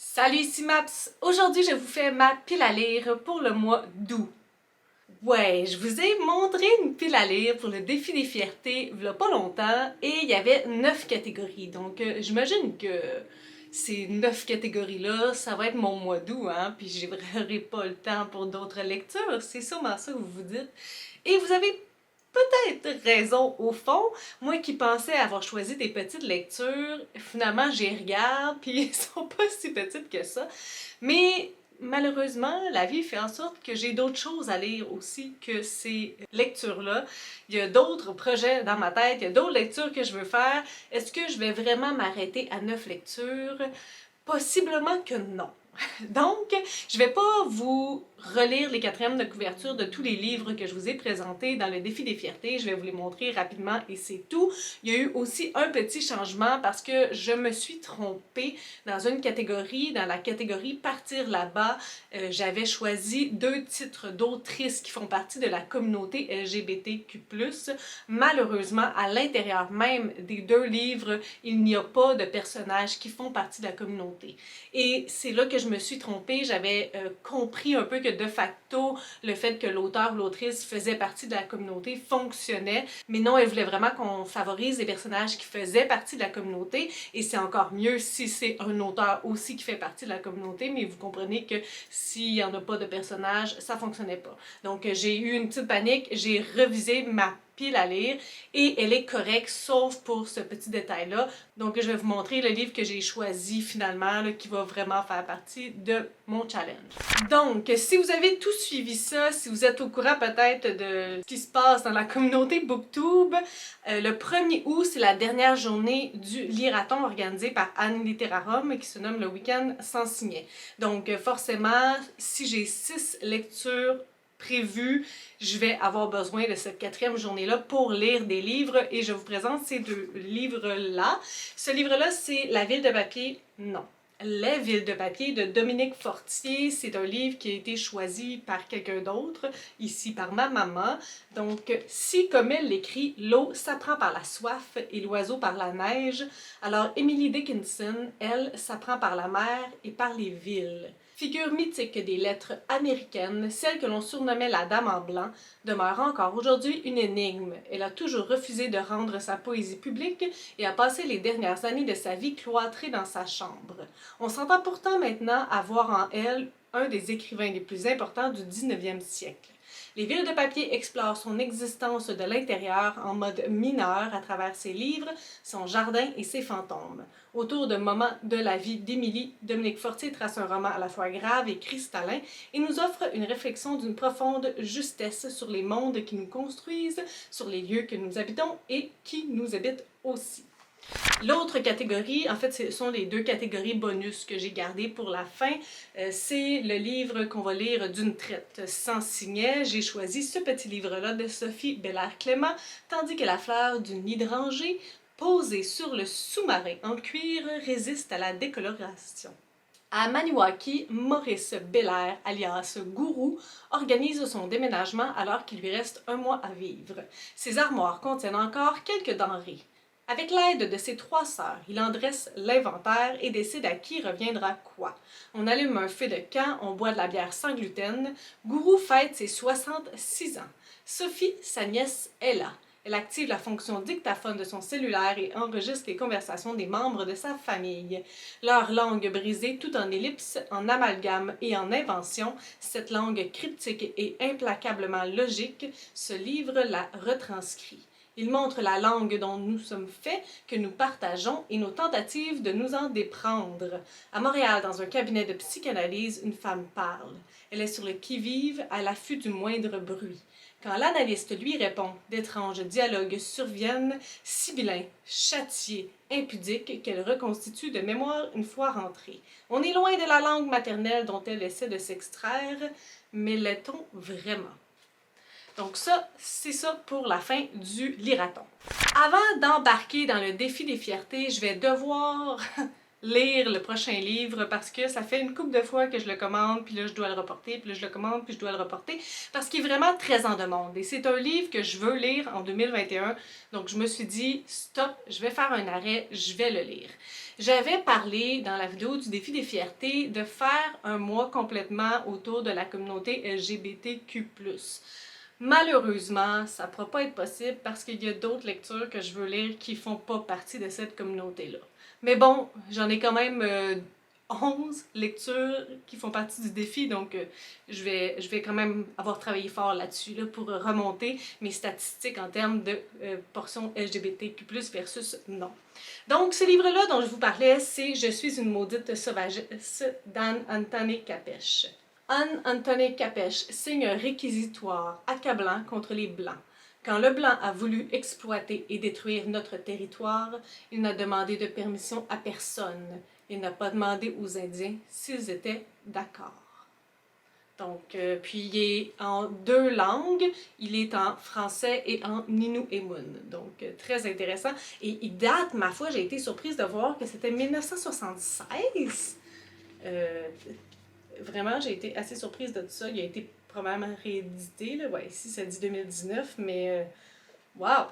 Salut, ici Maps! Aujourd'hui, je vous fais ma pile à lire pour le mois d'août. Ouais, je vous ai montré une pile à lire pour le défi des fiertés il y a pas longtemps et il y avait 9 catégories. Donc, j'imagine que ces 9 catégories-là, ça va être mon mois d'août, hein? Puis j'aurai pas le temps pour d'autres lectures. C'est sûrement ça que vous vous dites. Et vous avez peut-être raison au fond. Moi qui pensais avoir choisi des petites lectures, finalement j'y regarde, puis elles sont pas si petites que ça. Mais malheureusement, la vie fait en sorte que j'ai d'autres choses à lire aussi que ces lectures-là. Il y a d'autres projets dans ma tête, il y a d'autres lectures que je veux faire. Est-ce que je vais vraiment m'arrêter à 9 lectures? Possiblement que non. Donc, je vais pas vous relire les quatrièmes de couverture de tous les livres que je vous ai présentés dans le défi des fiertés. Je vais vous les montrer rapidement et c'est tout. Il y a eu aussi un petit changement parce que je me suis trompée dans une catégorie, dans la catégorie Partir là-bas. J'avais choisi 2 titres d'autrices qui font partie de la communauté LGBTQ+. Malheureusement, à l'intérieur même des 2 livres, il n'y a pas de personnages qui font partie de la communauté. Et c'est là que je me suis trompée. J'avais compris un peu que de facto, le fait que l'auteur ou l'autrice faisait partie de la communauté fonctionnait. Mais non, elle voulait vraiment qu'on favorise les personnages qui faisaient partie de la communauté. Et c'est encore mieux si c'est un auteur aussi qui fait partie de la communauté. Mais vous comprenez que s'il n'y en a pas de personnages, ça fonctionnait pas. Donc j'ai eu une petite panique. J'ai revisé ma pile à lire et elle est correcte sauf pour ce petit détail-là. Donc je vais vous montrer le livre que j'ai choisi finalement là, qui va vraiment faire partie de mon challenge. Donc si vous avez tout suivi ça, si vous êtes au courant peut-être de ce qui se passe dans la communauté Booktube, le 1er août c'est la dernière journée du Lirathon organisé par Anne Literarum qui se nomme le week-end sans signet. Donc forcément si j'ai 6 lectures prévu, je vais avoir besoin de cette 4e journée-là pour lire des livres et je vous présente ces 2 livres-là. Ce livre-là, c'est La ville de papier, non. Les villes de papier de Dominique Fortier, c'est un livre qui a été choisi par quelqu'un d'autre, ici par ma maman. Donc, si comme elle l'écrit, l'eau s'apprend par la soif et l'oiseau par la neige, alors Emily Dickinson, elle, s'apprend par la mer et par les villes. Figure mythique des lettres américaines, celle que l'on surnommait la Dame en blanc, demeure encore aujourd'hui une énigme. Elle a toujours refusé de rendre sa poésie publique et a passé les dernières années de sa vie cloîtrée dans sa chambre. On s'entend pourtant maintenant à voir en elle un des écrivains les plus importants du 19e siècle. Les villes de papier explorent son existence de l'intérieur en mode mineur à travers ses livres, son jardin et ses fantômes. Autour de moments de la vie d'Émilie, Dominique Fortier trace un roman à la fois grave et cristallin et nous offre une réflexion d'une profonde justesse sur les mondes qui nous construisent, sur les lieux que nous habitons et qui nous habitent aussi. L'autre catégorie, en fait, ce sont les 2 catégories bonus que j'ai gardées pour la fin. C'est le livre qu'on va lire d'une traite sans signet. J'ai choisi ce petit livre-là de Sophie Belair-Clément, tandis que La fleur d'une hydrangée, posée sur le sous-marin en cuir, résiste à la décoloration. À Maniwaki, Maurice Belair, alias Gourou, organise son déménagement alors qu'il lui reste 1 mois à vivre. Ses armoires contiennent encore quelques denrées. Avec l'aide de ses 3 sœurs, il en dresse l'inventaire et décide à qui reviendra quoi. On allume un feu de camp, on boit de la bière sans gluten. Gourou fête ses 66 ans. Sophie, sa nièce, est là. Elle active la fonction dictaphone de son cellulaire et enregistre les conversations des membres de sa famille. Leur langue brisée tout en ellipse, en amalgame et en invention, cette langue cryptique et implacablement logique, ce livre la retranscrit. Il montre la langue dont nous sommes faits, que nous partageons et nos tentatives de nous en déprendre. À Montréal, dans un cabinet de psychanalyse, une femme parle. Elle est sur le qui-vive, à l'affût du moindre bruit. Quand l'analyste lui répond, d'étranges dialogues surviennent, sibyllins, châtiés, impudiques, qu'elle reconstitue de mémoire une fois rentrée. On est loin de la langue maternelle dont elle essaie de s'extraire, mais l'est-on vraiment? Donc ça, c'est ça pour la fin du Lirathon. Avant d'embarquer dans le défi des fiertés, je vais devoir lire le prochain livre parce que ça fait une couple de fois que je le commande, puis là je dois le reporter, puis là je le commande, puis je dois le reporter, parce qu'il est vraiment très en demande. Et c'est un livre que je veux lire en 2021, donc je me suis dit, stop, je vais faire un arrêt, je vais le lire. J'avais parlé dans la vidéo du défi des fiertés de faire un mois complètement autour de la communauté LGBTQ+. Malheureusement, ça ne pourra pas être possible parce qu'il y a d'autres lectures que je veux lire qui font pas partie de cette communauté-là. Mais bon, j'en ai quand même 11 lectures qui font partie du défi, donc je vais quand même avoir travaillé fort là-dessus là, pour remonter mes statistiques en termes de portion LGBTQ+, versus non. Donc, ce livre-là dont je vous parlais, c'est « Je suis une maudite sauvagesse » d'Anne Anthony Capech. Anne Anthony Capech signe un réquisitoire accablant contre les Blancs. Quand le Blanc a voulu exploiter et détruire notre territoire, il n'a demandé de permission à personne. Il n'a pas demandé aux Indiens s'ils étaient d'accord. Donc, puis il est en 2 langues, il est en français et en Ninu-Emun. Donc, très intéressant. Et il date, ma foi, j'ai été surprise de voir que c'était 1976. Vraiment, j'ai été assez surprise de tout ça. Il a été probablement réédité, là. Ouais, ici, ça dit 2019, mais wow!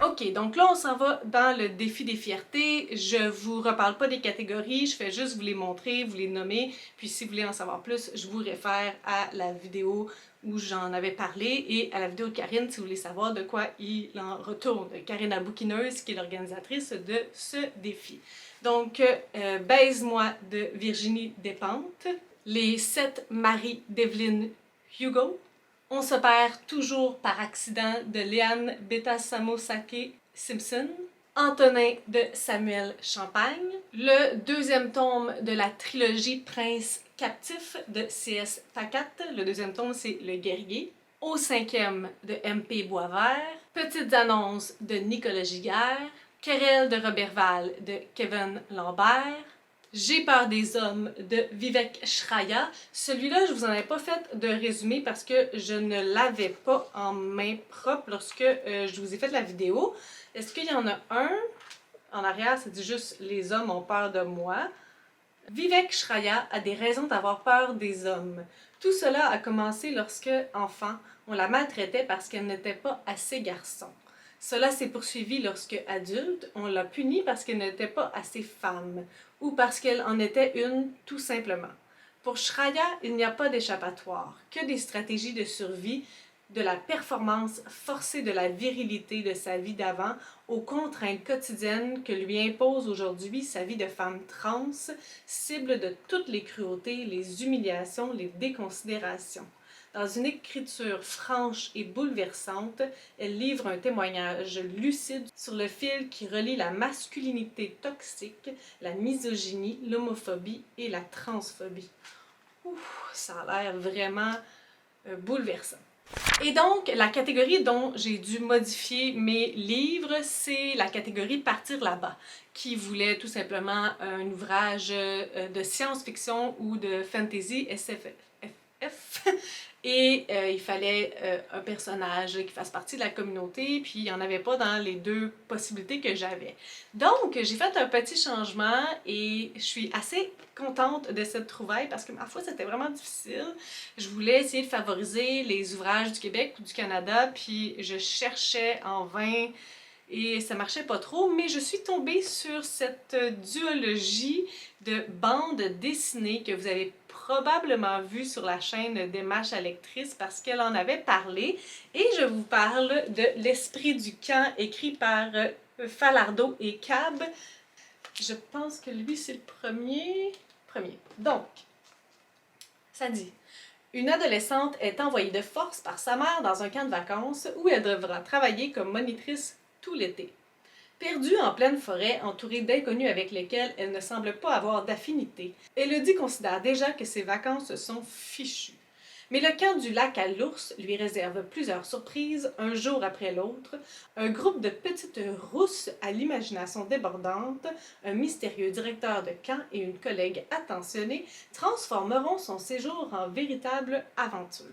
Ok, donc là, on s'en va dans le défi des fiertés. Je vous reparle pas des catégories, je fais juste vous les montrer, vous les nommer. Puis si vous voulez en savoir plus, je vous réfère à la vidéo où j'en avais parlé et à la vidéo de Karine si vous voulez savoir de quoi il en retourne. Karine la bouquineuse, qui est l'organisatrice de ce défi. Donc, Baise-moi de Virginie Despentes, Les 7 maris d'Evelyn Hugo, On se perd toujours par accident de Leanne Betasamosake Simpson, Antonin de Samuel Champagne, le 2e tome de la trilogie Prince captif de C.S. Pacat, le 2e tome c'est Le guerrier, au 5e de M.P. Boisvert, Petites annonces de Nicolas Giguère, Querelle de Roberval de Kevin Lambert, J'ai peur des hommes de Vivek Shraya. Celui-là, je vous en avais pas fait de résumé parce que je ne l'avais pas en main propre lorsque je vous ai fait la vidéo. Est-ce qu'il y en a un? En arrière, ça dit juste « Les hommes ont peur de moi ». Vivek Shraya a des raisons d'avoir peur des hommes. Tout cela a commencé lorsque, enfant, on la maltraitait parce qu'elle n'était pas assez garçon. Cela s'est poursuivi lorsque, adulte, on l'a punie parce qu'elle n'était pas assez femme, ou parce qu'elle en était une tout simplement. Pour Shraya, il n'y a pas d'échappatoire, que des stratégies de survie, de la performance forcée de la virilité de sa vie d'avant aux contraintes quotidiennes que lui impose aujourd'hui sa vie de femme trans, cible de toutes les cruautés, les humiliations, les déconsidérations. Dans une écriture franche et bouleversante, elle livre un témoignage lucide sur le fil qui relie la masculinité toxique, la misogynie, l'homophobie et la transphobie. Ouf, ça a l'air vraiment bouleversant. Et donc, la catégorie dont j'ai dû modifier mes livres, c'est la catégorie Partir là-bas, qui voulait tout simplement un ouvrage de science-fiction ou de fantasy SFF. Et il fallait un personnage qui fasse partie de la communauté, puis il n'y en avait pas dans les 2 possibilités que j'avais. Donc, j'ai fait un petit changement et je suis assez contente de cette trouvaille parce que, ma foi, c'était vraiment difficile. Je voulais essayer de favoriser les ouvrages du Québec ou du Canada, puis je cherchais en vain et ça marchait pas trop, mais je suis tombée sur cette duologie de bandes dessinées que vous avez probablement vue sur la chaîne d'Emma Lectrice parce qu'elle en avait parlé. Et je vous parle de L'Esprit du camp, écrit par Falardeau et Cab. Je pense que lui, c'est le premier. Donc, ça dit... Une adolescente est envoyée de force par sa mère dans un camp de vacances où elle devra travailler comme monitrice tout l'été. Perdue en pleine forêt, entourée d'inconnus avec lesquels elle ne semble pas avoir d'affinité, Elodie considère déjà que ses vacances sont fichues. Mais le camp du lac à l'ours lui réserve plusieurs surprises, un jour après l'autre. Un groupe de petites rousses à l'imagination débordante, un mystérieux directeur de camp et une collègue attentionnée transformeront son séjour en véritable aventure.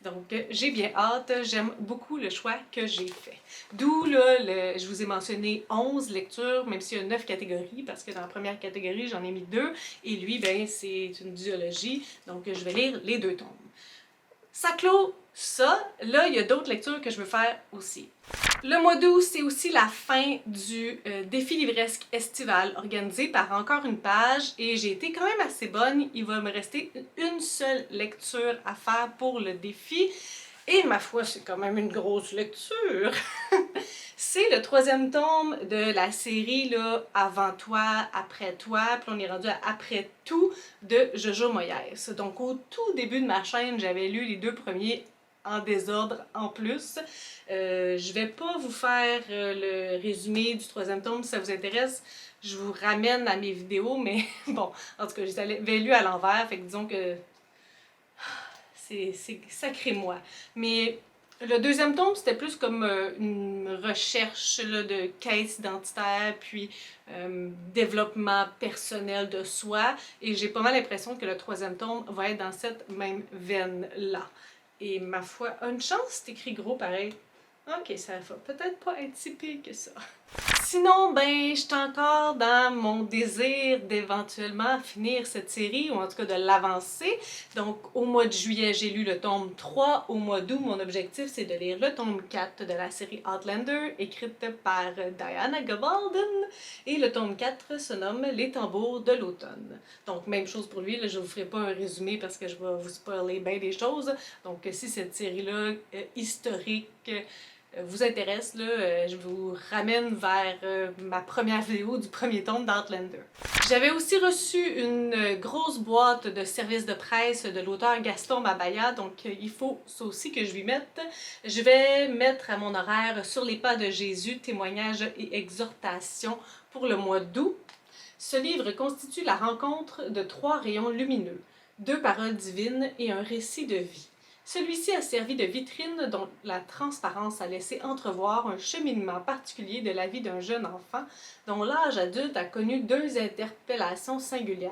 Donc, j'ai bien hâte, j'aime beaucoup le choix que j'ai fait. D'où, là, je vous ai mentionné 11 lectures, même s'il y a 9 catégories, parce que dans la première catégorie, j'en ai mis 2, et lui, ben, c'est une duologie, donc je vais lire les 2 tomes. Ça clôt ça. Là, il y a d'autres lectures que je veux faire aussi. Le mois d'août, c'est aussi la fin du défi livresque estival organisé par Encore une page et j'ai été quand même assez bonne. Il va me rester une seule lecture à faire pour le défi et ma foi, c'est quand même une grosse lecture. C'est le 3e tome de la série là, Avant toi, après toi, puis on est rendu à Après tout de Jojo Moyes. Donc au tout début de ma chaîne, j'avais lu les 2 premiers en désordre en plus. Je vais pas vous faire le résumé du 3e tome si ça vous intéresse. Je vous ramène à mes vidéos, mais bon, en tout cas, je les avais lus à l'envers, fait que disons que c'est sacré moi. Mais le 2e tome, c'était plus comme une recherche là, de quête identitaire, puis développement personnel de soi. Et j'ai pas mal l'impression que le 3e tome va être dans cette même veine-là. Et ma foi, une chance, c'est écrit gros pareil. Ok, ça va peut-être pas être si pire que ça. Sinon, ben, je suis encore dans mon désir d'éventuellement finir cette série, ou en tout cas de l'avancer. Donc, au mois de juillet, j'ai lu le tome 3. Au mois d'août, mon objectif, c'est de lire le tome 4 de la série Outlander, écrite par Diana Gabaldon. Et le tome 4 se nomme Les tambours de l'automne. Donc, même chose pour lui, là, je ne vous ferai pas un résumé parce que je vais vous spoiler bien des choses. Donc, si cette série-là, historique, vous intéresse, là, je vous ramène vers ma première vidéo du premier tome d'Outlander. J'avais aussi reçu une grosse boîte de services de presse de l'auteur Gaston Mabaya, donc il faut ça aussi que je lui mette. Je vais mettre à mon horaire Sur les pas de Jésus, témoignages et exhortations pour le mois d'août. Ce livre constitue la rencontre de 3 rayons lumineux, 2 paroles divines et un récit de vie. Celui-ci a servi de vitrine dont la transparence a laissé entrevoir un cheminement particulier de la vie d'un jeune enfant dont l'âge adulte a connu 2 interpellations singulières.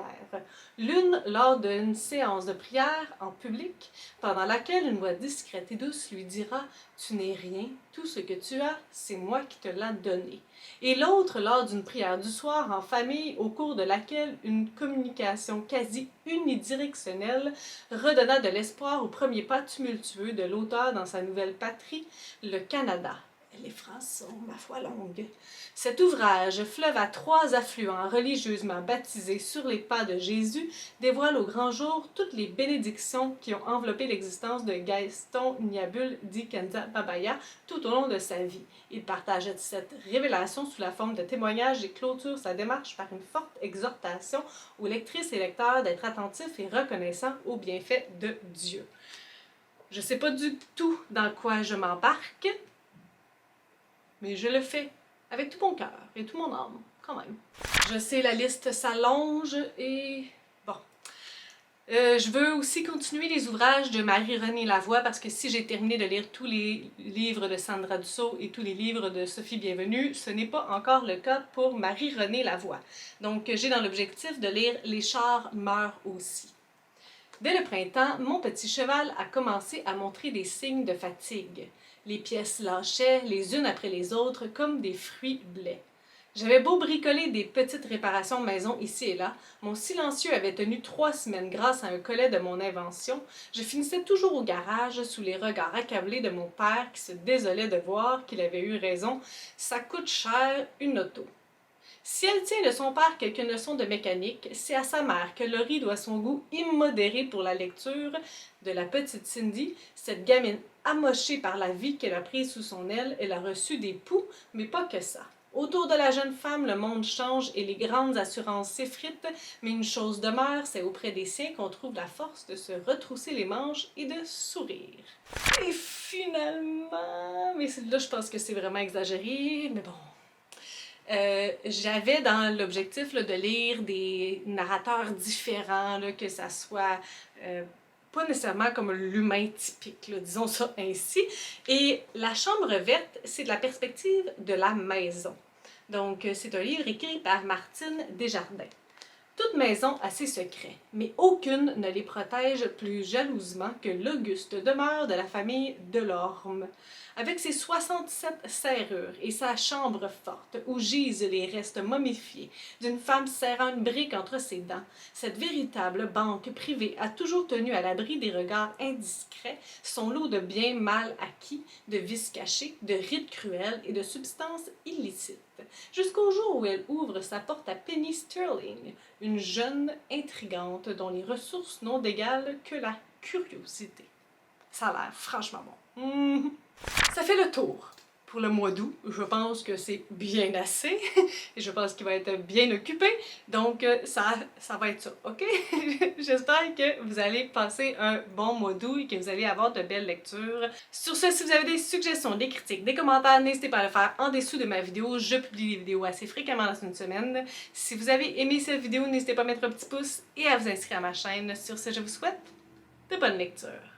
L'une lors d'une séance de prière en public, pendant laquelle une voix discrète et douce lui dira « Tu n'es rien, tout ce que tu as, c'est moi qui te l'ai donné ». Et l'autre lors d'une prière du soir en famille au cours de laquelle une communication quasi unidirectionnelle redonna de l'espoir aux premiers pas tumultueux de l'auteur dans sa nouvelle patrie, le Canada. Les phrases sont, ma foi, longues. Cet ouvrage, fleuve à 3 affluents religieusement baptisés sur les pas de Jésus, dévoile au grand jour toutes les bénédictions qui ont enveloppé l'existence de Gaston Nyabul dit Kenza Babaya tout au long de sa vie. Il partage cette révélation sous la forme de témoignages et clôture sa démarche par une forte exhortation aux lectrices et lecteurs d'être attentifs et reconnaissants aux bienfaits de Dieu. Je ne sais pas du tout dans quoi je m'embarque, mais je le fais avec tout mon cœur et tout mon âme, quand même. Je sais, la liste s'allonge et bon. Je veux aussi continuer les ouvrages de Marie-Renée Lavoie parce que si j'ai terminé de lire tous les livres de Sandra Dussault et tous les livres de Sophie Bienvenue, ce n'est pas encore le cas pour Marie-Renée Lavoie. Donc j'ai dans l'objectif de lire Les chars meurent aussi. Dès le printemps, mon petit cheval a commencé à montrer des signes de fatigue. Les pièces lâchaient les unes après les autres comme des fruits blés. J'avais beau bricoler des petites réparations maison ici et là, mon silencieux avait tenu 3 semaines grâce à un collet de mon invention. Je finissais toujours au garage sous les regards accablés de mon père qui se désolait de voir qu'il avait eu raison. Ça coûte cher une auto. Si elle tient de son père quelques leçons de mécanique, c'est à sa mère que Laurie doit son goût immodéré pour la lecture de la petite Cindy, cette gamine amochée par la vie qu'elle a prise sous son aile. Elle a reçu des poux, mais pas que ça. Autour de la jeune femme, le monde change et les grandes assurances s'effritent, mais une chose demeure, c'est auprès des siens qu'on trouve la force de se retrousser les manches et de sourire. Et finalement, mais là je pense que c'est vraiment exagéré, mais bon. J'avais dans l'objectif de lire des narrateurs différents, là, que ça soit pas nécessairement comme l'humain typique, là, disons ça ainsi. Et La Chambre verte, c'est de la perspective de la maison. Donc, c'est un livre écrit par Martine Desjardins. Toute maison a ses secrets, mais aucune ne les protège plus jalousement que l'auguste demeure de la famille Delorme. Avec ses 67 serrures et sa chambre forte où gisent les restes momifiés d'une femme serrant une brique entre ses dents, cette véritable banque privée a toujours tenu à l'abri des regards indiscrets son lot de biens mal acquis, de vices cachés, de rites cruels et de substances illicites, jusqu'au jour où elle ouvre sa porte à Penny Sterling, une jeune intrigante dont les ressources n'ont d'égal que la curiosité. Ça a l'air franchement bon. Ça fait le tour pour le mois d'août. Je pense que c'est bien assez. Et je pense qu'il va être bien occupé. Donc, ça va être ça, OK? J'espère que vous allez passer un bon mois d'août et que vous allez avoir de belles lectures. Sur ce, si vous avez des suggestions, des critiques, des commentaires, n'hésitez pas à le faire en dessous de ma vidéo. Je publie des vidéos assez fréquemment dans une semaine. Si vous avez aimé cette vidéo, n'hésitez pas à mettre un petit pouce et à vous inscrire à ma chaîne. Sur ce, je vous souhaite de bonnes lectures.